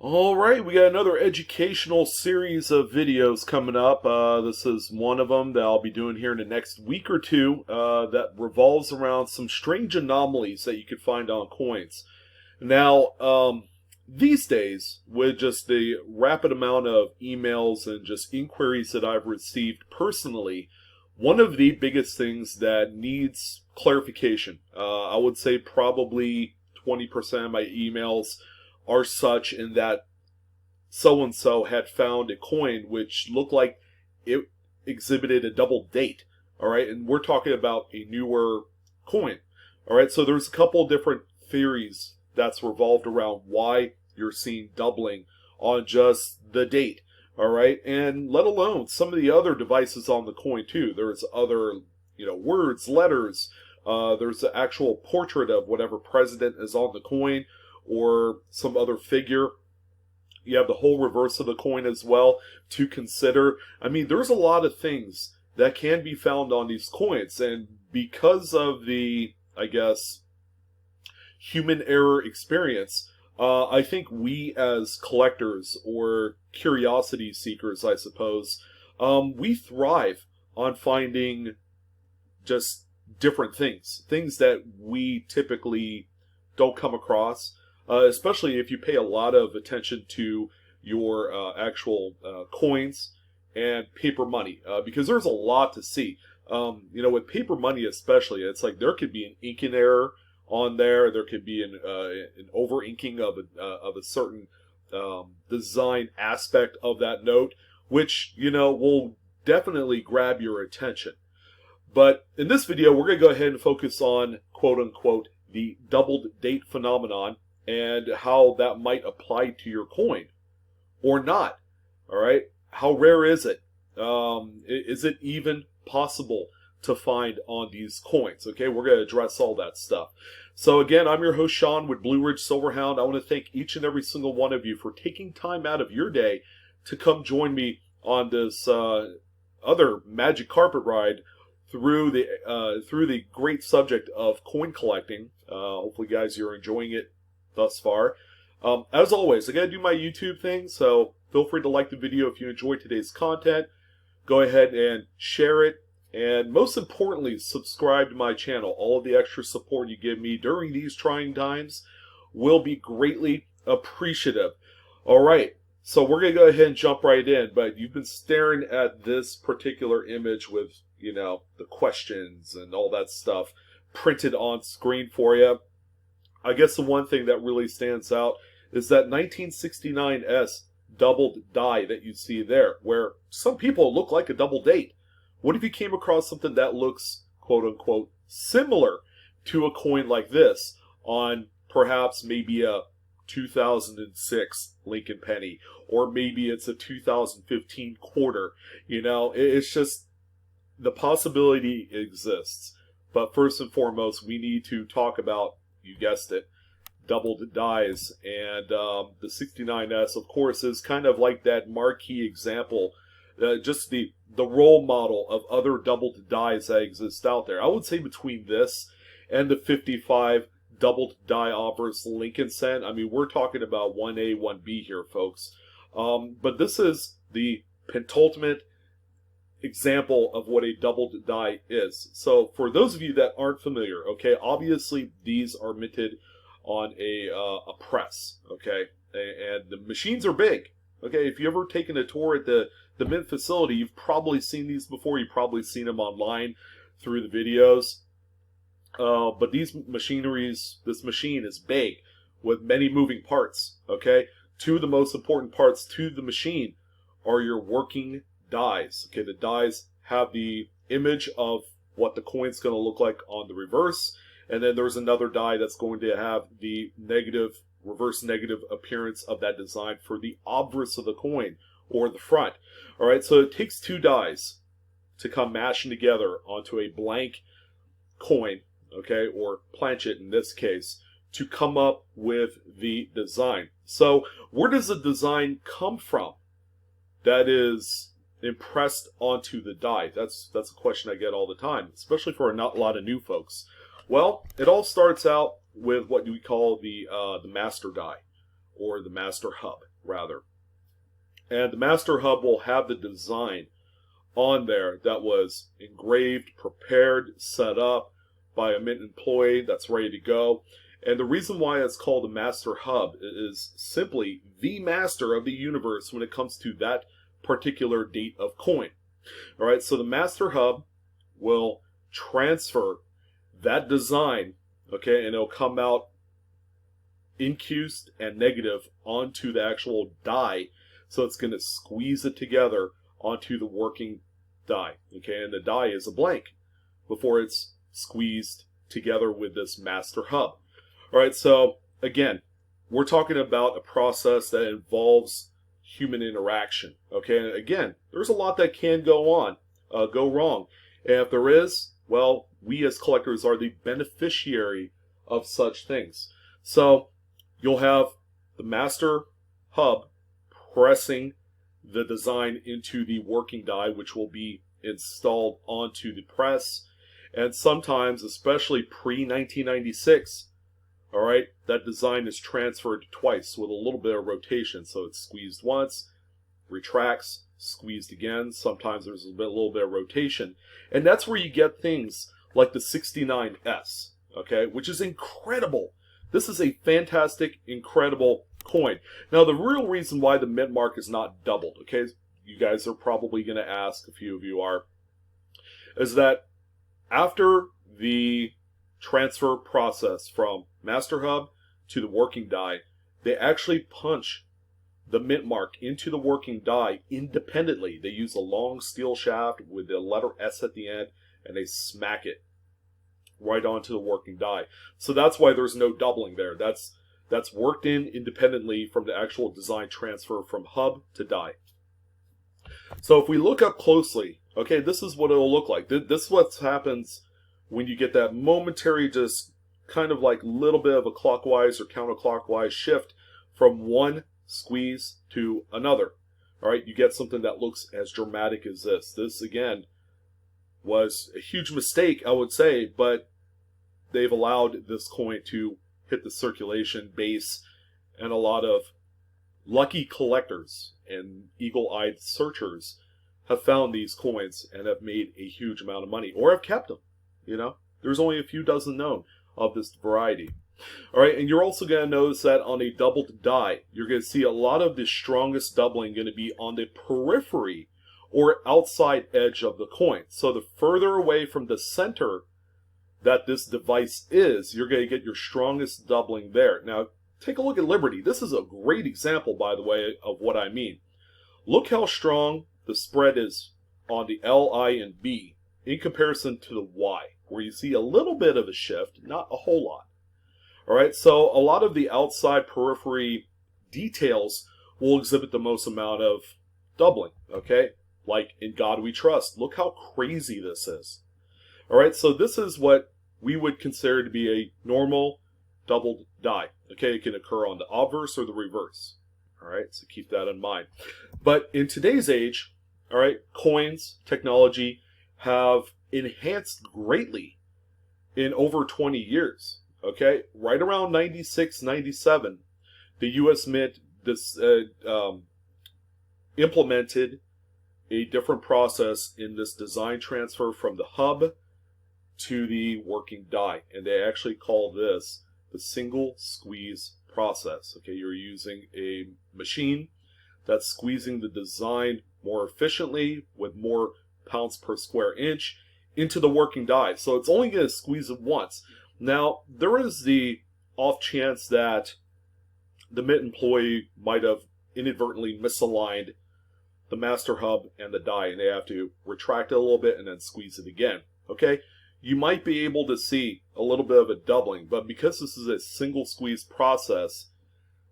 All right, we got another educational series of videos coming up. This is one of them that I'll be doing here in the next week or two that revolves around some strange anomalies that you could find on coins. Now, these days, with just the rapid amount of emails and just inquiries that I've received personally, one of the biggest things that needs clarification, I would say probably 20% of my emails are such in that so and so had found a coin which looked like it exhibited a double date. All right, and we're talking about a newer coin. All right, so there's a couple different theories that's revolved around why you're seeing doubling on just the date. All right, and let alone some of the other devices on the coin too. There's other, words, letters. There's the actual portrait of whatever president is on the coin or some other figure. You have the whole reverse of the coin as well to consider. I mean, there's a lot of things that can be found on these coins, and because of the, I guess, human error experience, I think we as collectors or curiosity seekers, I suppose, we thrive on finding just different things that we typically don't come across. Especially if you pay a lot of attention to your actual coins and paper money, because there's a lot to see. With paper money especially, it's like there could be an inking error on there. There could be an over inking of a certain design aspect of that note, which will definitely grab your attention. But in this video, we're going to go ahead and focus on quote unquote the doubled date phenomenon and how that might apply to your coin or not. All right, how rare is it? Is it even possible to find on these coins? Okay, we're going to address all that stuff. So again, I'm your host Sean with BlueRidgeSilverhound. I want to thank each and every single one of you for taking time out of your day to come join me on this other magic carpet ride through the great subject of coin collecting. Hopefully, guys, you're enjoying it thus far. As always, I gotta do my YouTube thing, so feel free to like the video if you enjoyed today's content. Go ahead and share it, and most importantly, subscribe to my channel. All of the extra support you give me during these trying times will be greatly appreciative. All right, so we're gonna go ahead and jump right in, but you've been staring at this particular image with, the questions and all that stuff printed on screen for you. I guess the one thing that really stands out is that 1969S doubled die that you see there, where some people look like a double date. What if you came across something that looks, quote unquote, similar to a coin like this on perhaps maybe a 2006 Lincoln penny, or maybe it's a 2015 quarter? It's just the possibility exists. But first and foremost, we need to talk about, you guessed it, doubled dies. And the 69S, of course, is kind of like that marquee example, just the role model of other doubled dies that exist out there. I would say between this and the 55 doubled die offers Lincoln sent, I mean, we're talking about 1A, 1B here, folks. But this is the penultimate example of what a doubled die is. So for those of you that aren't familiar, okay, obviously these are minted on a press, okay, and the machines are big. Okay, if you ever taken a tour at the mint facility, you've probably seen these before. You've probably seen them online through the videos. But this machine is big with many moving parts. Okay, two of the most important parts to the machine are your working dies. Okay, the dies have the image of what the coin's going to look like on the reverse, and then there's another die that's going to have the reverse negative appearance of that design for the obverse of the coin or the front. All right, so it takes two dies to come mashing together onto a blank coin, okay, or planchet in this case, to come up with the design. So where does the design come from that is impressed onto the die? That's a question I get all the time, especially for a lot of new folks. Well, it all starts out with what we call the master die, or the master hub, rather. And the master hub will have the design on there that was engraved, prepared, set up by a Mint employee that's ready to go. And the reason why it's called a master hub is simply the master of the universe when it comes to that particular date of coin. All right, so the master hub will transfer that design, okay, and it'll come out incused and negative onto the actual die. So it's going to squeeze it together onto the working die, okay, and the die is a blank before it's squeezed together with this master hub. All right, so again, we're talking about a process that involves human interaction, okay, and again, there's a lot that can go wrong, and if there is, well, we as collectors are the beneficiary of such things. So you'll have the master hub pressing the design into the working die, which will be installed onto the press. And sometimes, especially pre-1996, all right, that design is transferred twice with a little bit of rotation. So it's squeezed once, retracts, squeezed again. Sometimes there's a little bit of rotation. And that's where you get things like the 69S, okay, which is incredible. This is a fantastic, incredible coin. Now, the real reason why the mint mark is not doubled, okay, you guys are probably going to ask, a few of you are, is that after the transfer process from master hub to the working die, they actually punch the mint mark into the working die independently. They use a long steel shaft with the letter S at the end, and they smack it right onto the working die. So that's why there's no doubling there. That's worked in independently from the actual design transfer from hub to die. So if we look up closely, okay, this is what it'll look like. This is what happens when you get that momentary, just kind of like little bit of a clockwise or counterclockwise shift from one squeeze to another. All right, you get something that looks as dramatic as this. This, again, was a huge mistake, I would say, but they've allowed this coin to hit the circulation base, and a lot of lucky collectors and eagle-eyed searchers have found these coins and have made a huge amount of money, or have kept them. You know, there's only a few dozen known of this variety. All right, and you're also going to notice that on a doubled die, you're going to see a lot of the strongest doubling going to be on the periphery or outside edge of the coin. So the further away from the center that this device is, you're going to get your strongest doubling there. Now, take a look at Liberty. This is a great example, by the way, of what I mean. Look how strong the spread is on the L, I, and B in comparison to the Y, where you see a little bit of a shift, not a whole lot. All right, so a lot of the outside periphery details will exhibit the most amount of doubling, okay? Like in God We Trust. Look how crazy this is. All right, so this is what we would consider to be a normal doubled die. Okay, it can occur on the obverse or the reverse. All right, so keep that in mind. But in today's age, all right, coins, technology have enhanced greatly in over 20 years. Okay, right around 96, 97, the U.S. Mint implemented a different process in this design transfer from the hub to the working die, and they actually call this the single squeeze process. Okay, you're using a machine that's squeezing the design more efficiently with more pounds per square inch into the working die. So it's only going to squeeze it once. Now, there is the off chance that the Mint employee might have inadvertently misaligned the master hub and the die, and they have to retract it a little bit and then squeeze it again. Okay, you might be able to see a little bit of a doubling, but because this is a single squeeze process,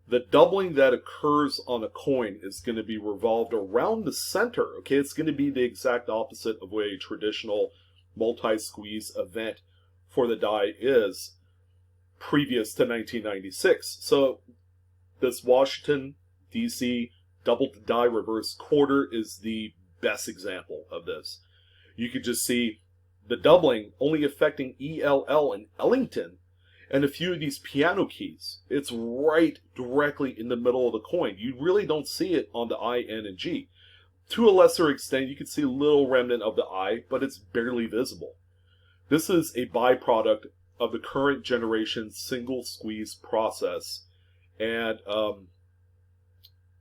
the doubling that occurs on a coin is going to be revolved around the center. Okay, it's going to be the exact opposite of what a traditional multi-squeeze event for the die is previous to 1996. So this Washington, D.C. doubled die reverse quarter is the best example of this. You could just see the doubling only affecting ELL and Ellington, And a few of these piano keys, it's right directly in the middle of the coin. You really don't see it on the I, N, and G. To a lesser extent, you can see a little remnant of the I, but it's barely visible. This is a byproduct of the current generation single squeeze process. And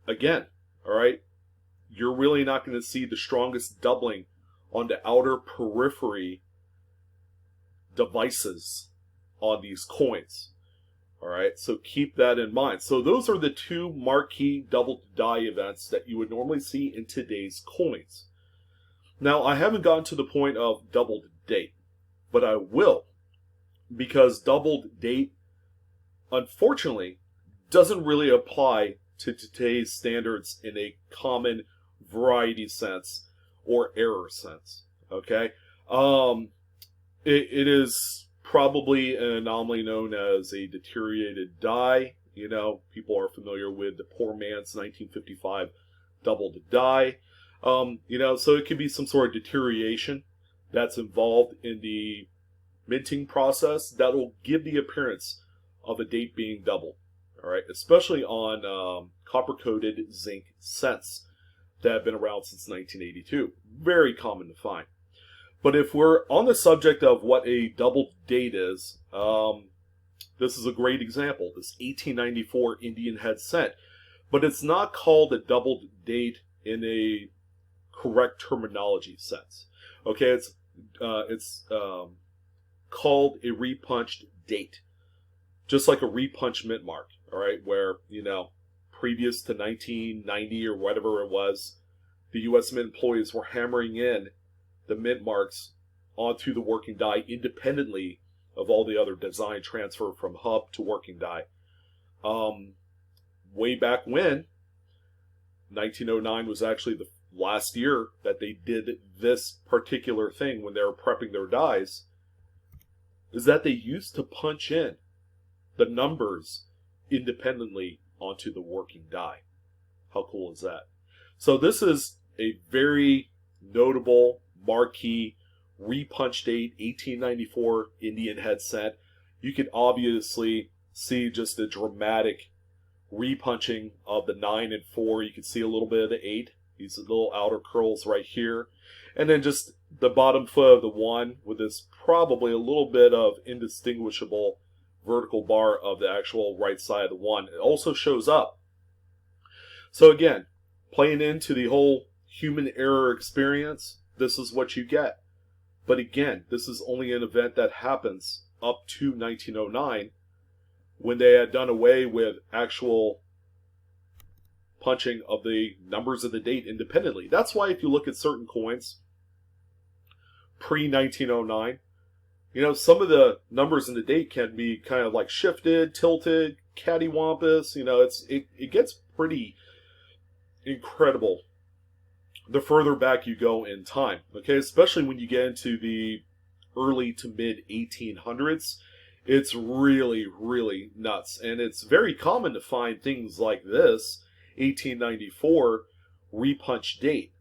again, all right, you're really not going to see the strongest doubling on the outer periphery devices on these coins. All right, so keep that in mind. So those are the two marquee double die events that you would normally see in today's coins. Now, I haven't gotten to the point of doubled date, but I will, because doubled date, unfortunately, doesn't really apply to today's standards in a common variety sense or error sense. Okay, it is probably an anomaly known as a deteriorated die. You know, people are familiar with the poor man's 1955 doubled die. You know, so it could be some sort of deterioration that's involved in the minting process that will give the appearance of a date being doubled. All right, especially on copper-coated zinc cents that have been around since 1982. Very common to find. But if we're on the subject of what a double date is, this is a great example, this 1894 Indian head cent. But it's not called a double date in a correct terminology sense. Okay, it's called a repunched date. Just like a repunched mint mark, all right, where, you know, previous to 1990 or whatever it was, the U.S. Mint employees were hammering in the mint marks onto the working die independently of all the other design transfer from hub to working die. Way back when, 1909 was actually the last year that they did this particular thing when they were prepping their dies, is that they used to punch in the numbers independently onto the working die. How cool is that? So this is a very notable marquee repunch date 1894 Indian head cent. You can obviously see just the dramatic repunching of the 9 and 4. You can see a little bit of the 8, these little outer curls right here, and then just the bottom foot of the 1 with this probably a little bit of indistinguishable vertical bar of the actual right side of the 1. It also shows up. So again, playing into the whole human error experience, this is what you get. But again, this is only an event that happens up to 1909, when they had done away with actual punching of the numbers of the date independently. That's why if you look at certain coins pre-1909, you know, some of the numbers in the date can be kind of like shifted, tilted, cattywampus. You know, it gets pretty incredible the further back you go in time. Okay, especially when you get into the early to mid 1800s, it's really, really nuts. And it's very common to find things like this 1894 repunch date.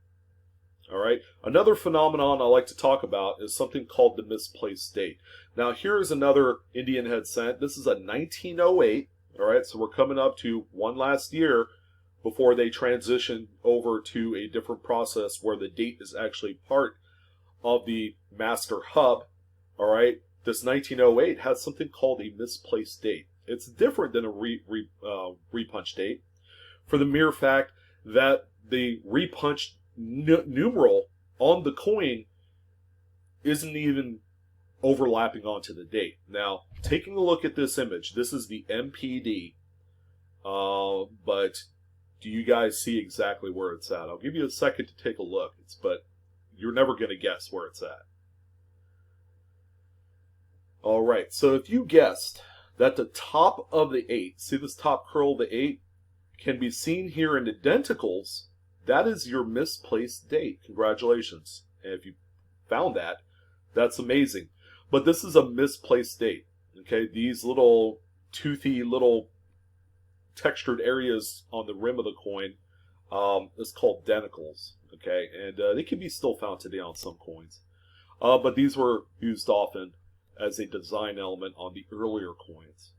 All right. Another phenomenon I like to talk about is something called the misplaced date. Now, here's another Indian head cent. This is a 1908. All right. So we're coming up to one last year before they transition over to a different process where the date is actually part of the master hub. All right. This 1908 has something called a misplaced date. It's different than a repunch date for the mere fact that the repunched numeral on the coin isn't even overlapping onto the date. Now, taking a look at this image, this is the MPD, but do you guys see exactly where it's at? I'll give you a second to take a look, but you're never going to guess where it's at. All right, so if you guessed that the top of the 8, see this top curl of the 8, can be seen here in identicals, that is your misplaced date. Congratulations. And if you found that, that's amazing. But this is a misplaced date. Okay, these little toothy little textured areas on the rim of the coin is called denticles. Okay, and they can be still found today on some coins. But these were used often as a design element on the earlier coins.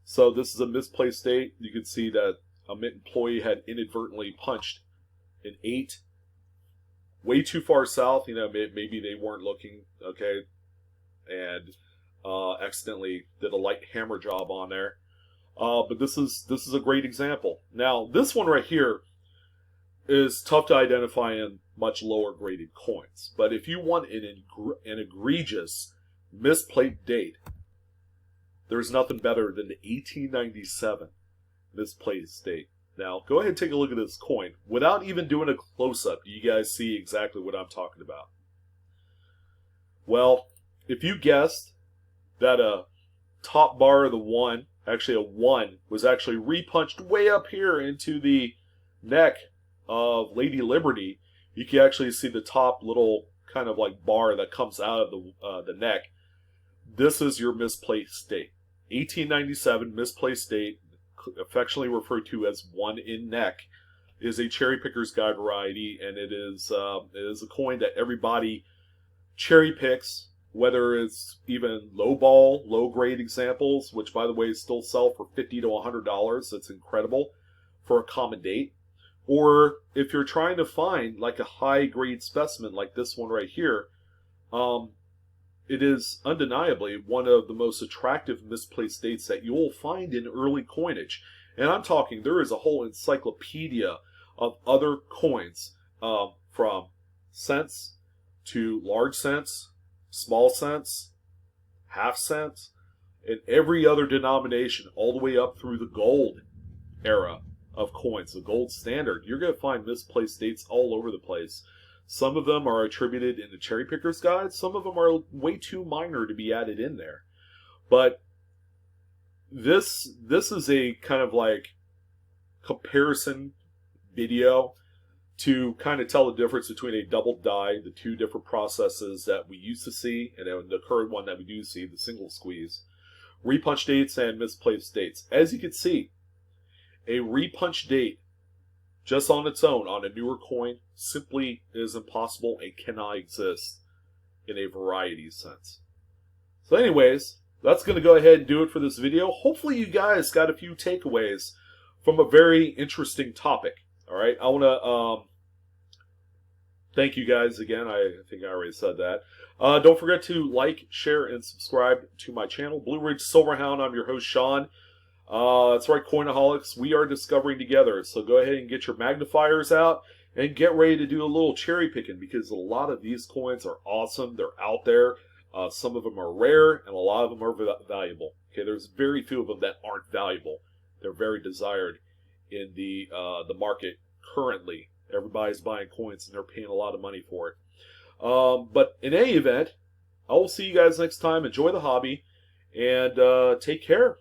So this is a misplaced state. You can see that a Mint employee had inadvertently punched an 8 way too far south. You know, maybe they weren't looking, okay, and accidentally did a light hammer job on there. But this is a great example. Now, this one right here is tough to identify in much lower graded coins. But if you want an egregious misplaced date, there's nothing better than the 1897 misplaced date. Now, go ahead and take a look at this coin. Without even doing a close-up, you guys see exactly what I'm talking about. Well, if you guessed that a top bar of the 1, actually a 1, was actually repunched way up here into the neck of Lady Liberty, you can actually see the top little kind of like bar that comes out of the neck. This is your misplaced state. 1897 misplaced state, affectionately referred to as 1 in neck, is a cherry picker's guide variety, and it is a coin that everybody cherry picks, whether it's even low grade examples, which by the way still sell for $50 to $100. That's incredible for a common date. Or if you're trying to find like a high grade specimen like this one right here, it is undeniably one of the most attractive misplaced dates that you'll find in early coinage. And I'm talking, there is a whole encyclopedia of other coins, from cents to large cents, small cents, half cents, and every other denomination, all the way up through the gold era of coins, the gold standard. You're going to find misplaced dates all over the place. Some of them are attributed in the cherry picker's guide. Some of them are way too minor to be added in there. But this is a kind of like comparison video to kind of tell the difference between a double die, the two different processes that we used to see, and the current one that we do see, the single squeeze, repunch dates and misplaced dates. As you can see, a repunch date just on its own on a newer coin simply is impossible and cannot exist in a variety sense. So anyways, that's going to go ahead and do it for this video. Hopefully you guys got a few takeaways from a very interesting topic. All right, I want to thank you guys again. I think I already said that. Don't forget to like, share, and subscribe to my channel, Blue Ridge Silverhound. I'm your host, Sean. That's right, Coinaholics. We are discovering together. So go ahead and get your magnifiers out and get ready to do a little cherry picking, because a lot of these coins are awesome. They're out there. Some of them are rare, and a lot of them are valuable. Okay, there's very few of them that aren't valuable. They're very desired in the market currently. Everybody's buying coins, and they're paying a lot of money for it. But in any event, I will see you guys next time. Enjoy the hobby, and take care.